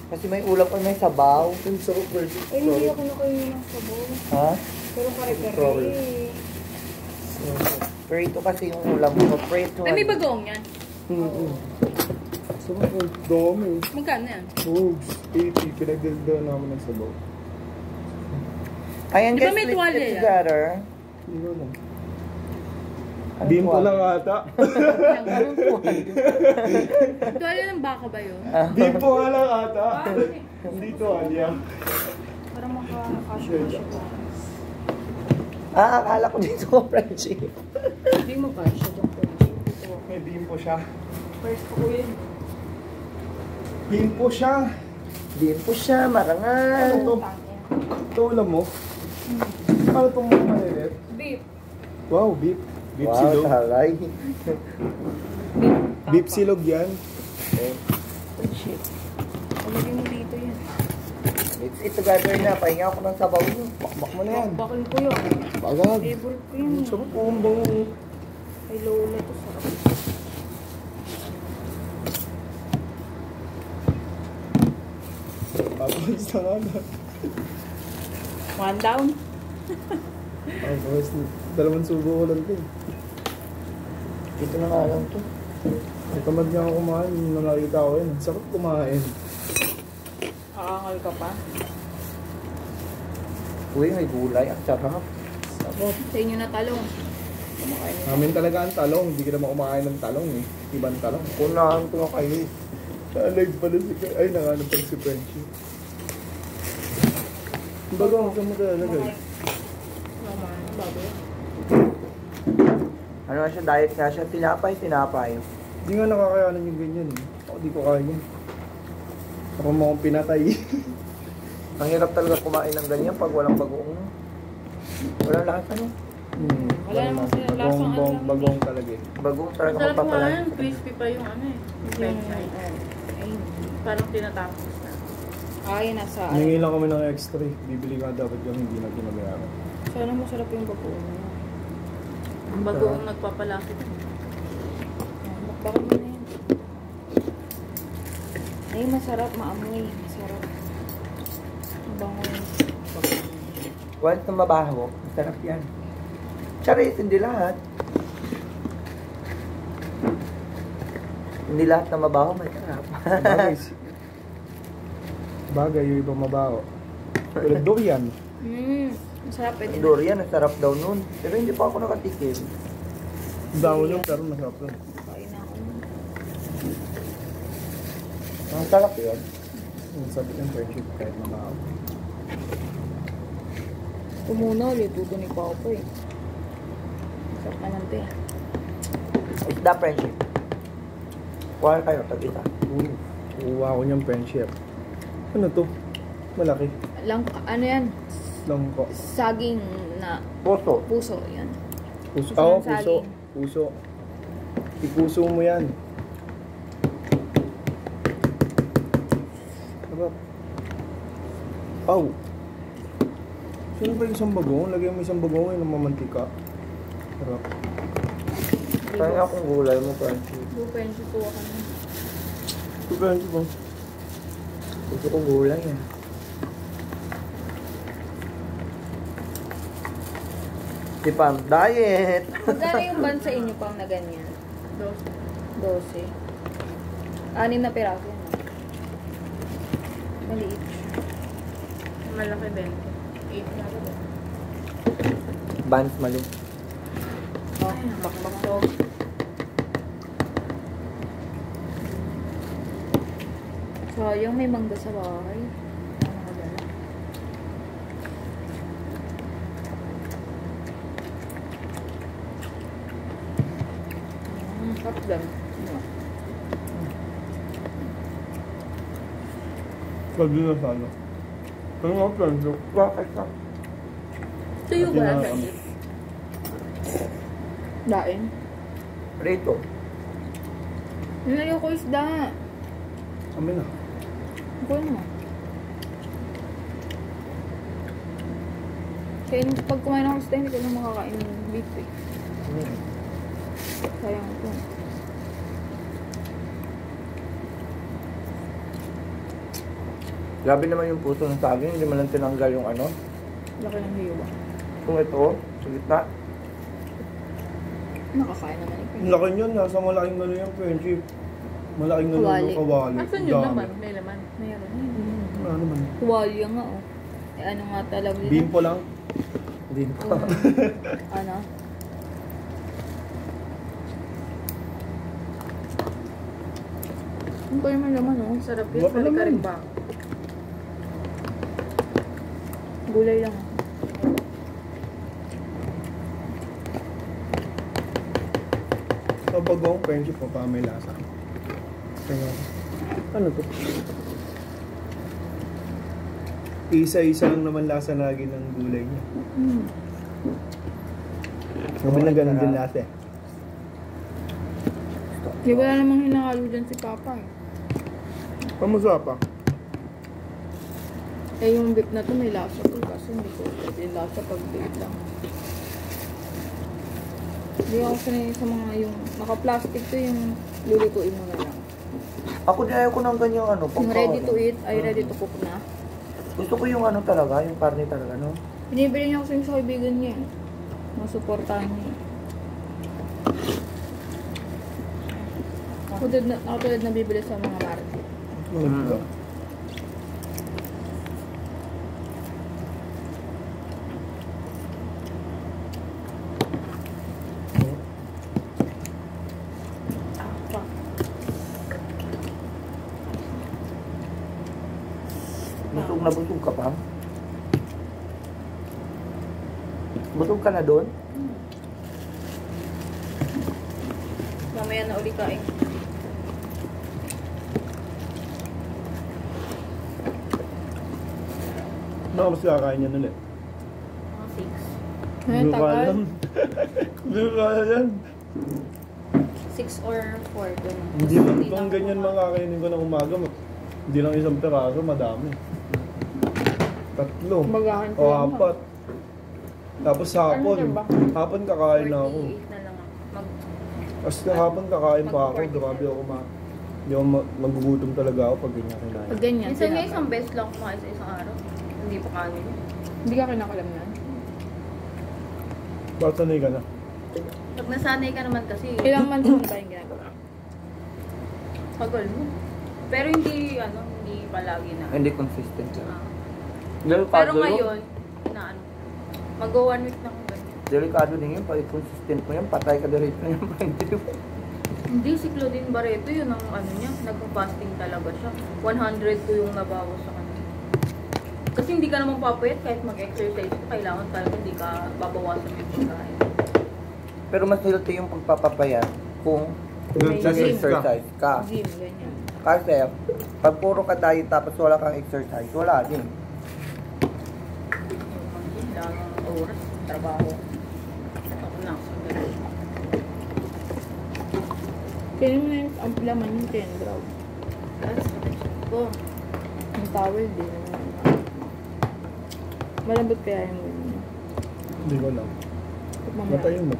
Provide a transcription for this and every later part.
Kasi may ulam ko, may sabaw. Yung sarap, pwede. Eh, hindi ako nakainin ng sabaw. Ha? Pero kare-kare. Prito kasi yung ulam ko. Prito. Ay, may bagoong yan. Sarap, dami. Magkano yan? Oh, 80. Pinagdagdagan namin ng sabaw. Ayan Di ba guys, may let's tuwalya get yan? together. Hindi ko alam. Ano Bimpo tuwalya? lang ata. Anong tuwalya? Tuwalya ng baka ba yun? Bimpo nga lang ata. Hindi to, Alia. Para makakasya ko. Akala ko dito friendship. Hindi mo kasya doon. May bimpo siya. First ko yun. Bimpo siya. Bimpo siya, marangal. Ano to? Ito alam mo? Paano itong mga malilit? Beef. Wow, beef. Beef Wow, silog. taray. Beef silog yan. Friendship. Alagay mo dito yan. Let's eat together na. Pahinga ako ng sabaw mo. Bakbak mo na yan. Bakal ko yun. Bagag. Favorite ko yun. Sarap po ang bango. Ay, lola to sarap. Tapos na nga na. One down. Tapos, dalawang subo ko lang din. Ito na nga lang to. Natamad niya ako kumain. Nung nakita ko yun. Sarap kumain. Kakangal ka pa. Uy, may gulay. Ang sarap. Sabot. Sa inyo na talong. Kumakain nito. Namin talaga ang talong. Hindi ka naman kumakain ng talong eh. Ibang talong. Kunahan ko na kayo. Live pala si ay nanganap pag si Frenchie. Bago ang saan mo talalagay? Naman, baboy. Ano nga siya, diet nga siya. Tinapay. Hindi nga nakakayanan yung ganyan eh. Ako di ko kaya yan. Ako mo akong pinatay. Ang hirap talaga kumain ng ganyan pag walang bagoong. Walang lakas ano. Wala namang sila lasang ano lang. Bagong talaga eh. Bagoong talaga Masarap nga magpapalan. yan. Crispy pa yung ano eh. Yung french fries. Parang tinatapos na. Ay, nasa. Nangingi lang kami ng extra eh. Bibili ka dapat yung hindi na ginabayaran. Sana masarap yung bagoong niya. Ang bagoong nagpapalapit. Bakit mo na yan? Ay, masarap. Maamoy. Masarap. Ang bango yun. Once na mabaho, masarap yan. Charit, hindi lahat. Hindi lahat na mabaho, may sarap. Bagay yung ibang mabaho. Tulad durian. Masarap. Pwede na. Durian, ang sarap daw nun. Pero hindi pa ako nakatikim. Daw yung pero masarap nun. Kain na ako. Ang sarap yun. Ang sabi ng friendship kahit mabaho. Kumuna ulit. Tuto ni Papa eh. Masarap naman ito eh. Isda friendship. Kuha kayo, tag-isa. Kuha ko niyang friendship. Ano to? Malaki. Ano yan? Langko. Saging na Puso. puso. Yan. Puso. Puso Oo, ng puso. saging. Puso. Ipuso mo yan. Sarap. Aw. Sino ba yung isang bagong? Lagyan mo isang bagong ng mamantika. Sarap. Kaya akong gulay mo, friendship. Bupen, susuwa ka na. Ito friendship mo. Gusto ko gulay eh. Si Pam, diet! Magkano yung ban sa inyo pang na ganyan? 12. 6 na piraso yan. Maliit siya. Malaki 20. 8 na rin. Buns mali. Oh, bakbak. Sayang may mangga sa bahay. Ano ka dala? Sarap lang. Pwede na sa ano. Pero nga friendship. Bakit ka? Tuyo ba? Pati na- Friendship? Dain. Prito. Nalayo ko isda. Kami na. Ako na. Kaya pag kumain ako sa hindi ko na makakain ng beef eh. Sayang ito. Grabe naman yung puso ng saging, hindi man lang tinanggal yung ano. Laki ng hiwa. Kung ito, sa gitna. Nakakain naman ito. Ang laki niyan, nasa malaking ano yung friendship. Malaking ano Kawali. yung kawali. Asan Ang yun dami. naman? May laman. Mayroon. Ano naman? Tuwalya nga oh. Eh ano nga talaga yun? Bimpo lang. Din pa. Ano? Ang pa yung laman oh. Sarap yun. Wala pa Balik ka laman. rin ba? Gulay lang. Sa bagong friendship mo pa may lasa. Kaya, ano to? Isa-isa lang naman lasa lagi ng gulay niya. Naman na ganun din lasa eh. Di wala namang hinahalo dyan si Papa eh. Pamusa pa. Eh yung beef na to may lasa to kasi hindi ko yung lasa pag beef lang. Hindi ako sanay sa mga yung naka-plastic to yung lulutuin mo na lang. Ako din ayaw ko ng ganyang ano. Yung ready to eat ay ready to cook na. Gusto ko yung ano talaga, yung karne talaga, no? Binibili niya kasi yung sa kaibigan niya eh. Masuportahan niya. Nakatulad na bibili sa mga market. Mm. Busog na busog ka pa. Busog ka na doon? Mamaya na uli kain. Ano mas kakain niya ulit? Mga 6. Ay, tagal. Hindi ko kaya yan. 6 or 4 doon. Hindi man kung ganyan makakainin ko ng umaga. Hindi lang isang peraso, madami. 3 Bagahan ko o lang, 4. Tapos hapon. Ano ba? Hapon kakain na ako. 48 na lang ako. Tapos hapon kakain pa ako. Grabe ako Hindi ako magugutom talaga ako pag ganyan kinain. Pag ganyan, Minsan nga sinabi. isang beses lang kumain sa isang araw. Hindi pa kanin. Hindi ka kinakalam na. Bakit sanay ka na? Pag nasanay ka naman kasi, Ilang months mo ba yung ginagawa? tagal mo. Pero hindi, hindi palagi na. Hindi consistent lang. Ah. Delikado Pero yun. ngayon, mag-go 1 week na kung ganyan. Delikado din yun. Pag consistent mo yan, patay ka diretso na yan. Hindi, si Claudine Barreto, yun ang niya, nagpa-fasting talaga siya. 102 yung nabawas sa kanya. Kasi hindi ka naman papayat kahit mag-exercise ka, kailangan talaga hindi ka babawasan yung pagkain. Pero mas healthy yung pagpapapayat kung May nag-exercise ka. Gym, ganyan. Kasi, pag puro ka diet tapos wala kang exercise, wala din. Kailangan ng oras, trabaho. Ako na, sandali. Kaya mo na yung ang laman yung 10 graw. That's ko. Yung towel din. Malambot kaya yung ganyan. Hindi ko alam. Mamaya. Matayin mo.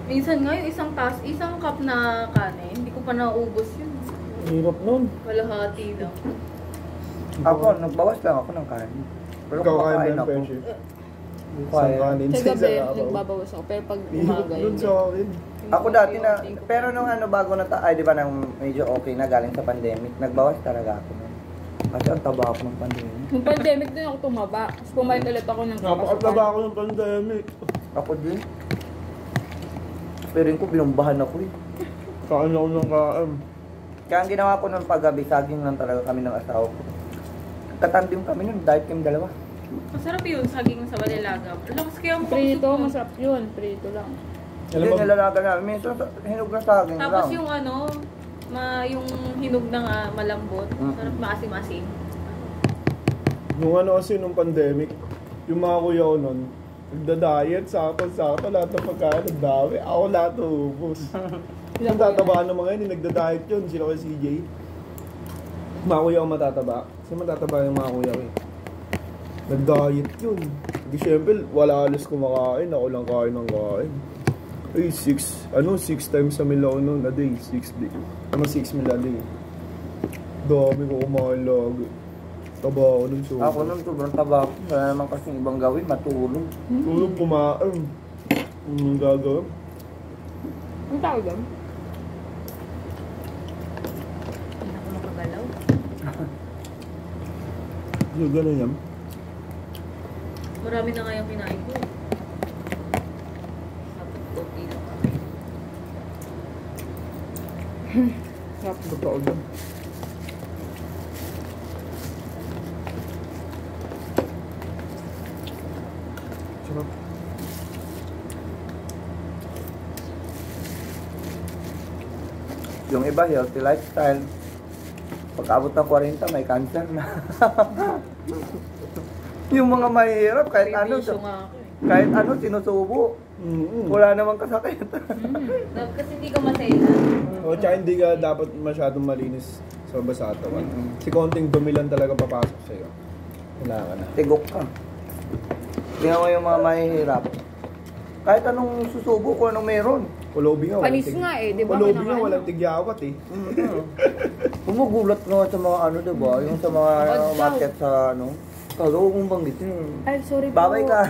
Minsan nga yung isang cup na kanin, hindi ko pa naubos yun. Hirap nun. Kalahati lang. Ako, nagbawas lang ako ng kanin. Pero Ikaw kaya ba kumakain yung ako. friendship? Kaya. Isang kanin Sa sa gabi, isang araw. nagbabawas ako. Pero pag Hirap umaga nun yun. sa akin. Ako dati na, pero nung bago na ay di ba nang medyo okay na galing sa pandemic, nagbawas talaga ako nun. Kasi ang taba ako ng pandemic. Nung pandemic din ako tumaba. Tapos pumayat ulit ako ng Napakataba ako ng pandemic. Ako din. Pero ko, binumbahan ako eh. Kain ako ng kain. Kaya ang ginawa ko nun paggabi, saging lang talaga kami ng asawa ko. Katandim kami nun, diet kami dalawa. Masarap yun, saging sa Balilaga. Lakas kaya mo Prito, masarap yun. Prito lang. Alam Hindi mo, nilalaga namin. Minsan hinog na saging Tapos lang. yung yung hinog ng malambot. Mm. Sarap maasim-asim. nung kasi nung pandemic, yung mga kuya ko nun, nagda-diet, sakto, lahat ng pagkain, nagdawi. Ako lahat ubos. Yung tatabaan ng mga yun, nagda-diet yun, sila ko CJ. Mga kuya ko matataba. Kasi matataba yung mga kuya ko eh. Nag-diet yun. Di syempre, wala alas kumakain, ako lang kain ng kain. Ay, 6 times a meal ako noon a day, 6 day. 6 meal a day. Dami ko kumain lagi. Taba ako nun so. Ako nun sobrang taba ko. Wala naman kasing ibang gawin, matulog. Tulog kumain. Anong gagawin? Ang tawag doon? Hindi ako makagalaw. Yung ganun yan. Marami na nga yung kinain ko. Dapat konti lang kami. Totoo dyan. Sarap. Yung iba, healthy lifestyle. Pag-abot ng 40, may cancer na. Yung mga mahirap, kahit ano, Previso nga ako eh. kahit ano, sinusubo. Wala namang kasakit. Kasi hindi ka masaya. O tsaka hindi ka dapat masyadong malinis sa basa katawan. Si konting dumi lang talaga papasok sa'yo. Wala ka na. Tigok ka. Tingnan mo yung mga mahihirap. Kahit anong susubo ko, anong meron. Kulobi nga. Panis nga eh, di ba? Kulobi nga, Kinakain walang mo. tigyawat eh. Gumugulat nga sa mga ano, diba? Yung sa mga Badyaw. market sa ano. Kagawa kong banggitin. Ay, sorry po. Babay ka.